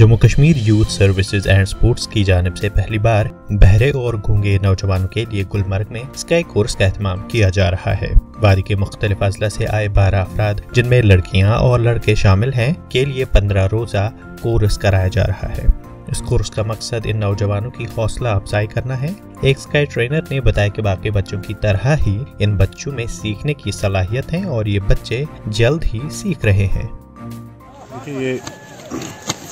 Jammu Kashmir youth services and sports की जानिब से पहली बार बहरे और गूंगे नौजवानों के लिए गुलमर्ग में स्काई कोर्स का एहतमाम किया जा रहा है। वादी के मुख्तलिफ अजला से आए 12 अफराद, जिनमें लड़कियां और लड़के शामिल हैं, के लिए 15 रोजा कोर्स कराया जा रहा है। इस कोर्स का मकसद इन नौजवानों की हौसला अफजाई करना है। एक स्काई ट्रेनर ने बताया कि बाकी बच्चों की तरह ही इन बच्चों में सीखने की सलाहियत है और ये बच्चे जल्द ही सीख रहे हैं। ये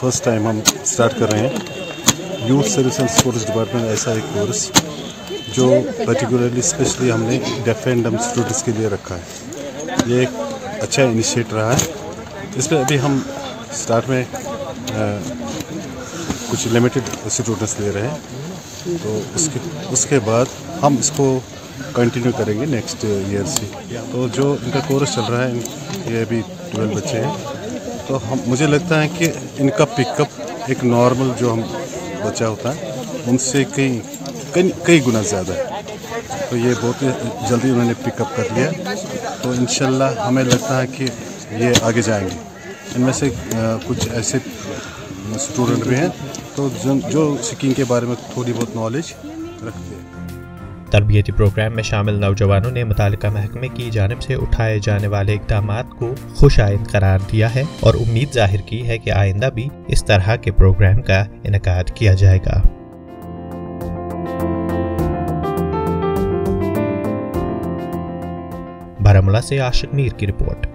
फर्स्ट टाइम हम स्टार्ट कर रहे हैं youth service and sports department, ऐसा एक कोर्स जो पर्टिकुलरली स्पेशली हमने डेफ एंड डम्ब स्टूडेंट्स के लिए रखा है। ये एक अच्छा इनिशिएट रहा है। इसमें अभी हम स्टार्ट में कुछ लिमिटेड स्टूडेंट्स ले रहे हैं, तो उसके बाद हम इसको कंटिन्यू करेंगे नेक्स्ट ईयर से। तो जो इनका कोर्स चल रहा है, ये अभी 12 बच्चे हैं, तो मुझे लगता है कि इनका पिकअप एक नॉर्मल जो हम बच्चा होता है उनसे कई गुना ज़्यादा है। तो ये बहुत ही जल्दी उन्होंने पिकअप कर लिया, तो इंशाल्लाह हमें लगता है कि ये आगे जाएंगे। इनमें से कुछ ऐसे स्टूडेंट भी हैं तो जो स्कीइंग के बारे में थोड़ी बहुत नॉलेज रखते हैं। तरबियती प्रोग्राम में शामिल नौजवानों ने मुतालिका महकमे की जानिब से उठाए जाने वाले इक़दामात को खुशाइंद करार दिया है और उम्मीद जाहिर की है कि आइंदा भी इस तरह के प्रोग्राम का इनेकाद किया जाएगा। बारामूला से आशिक मीर की रिपोर्ट।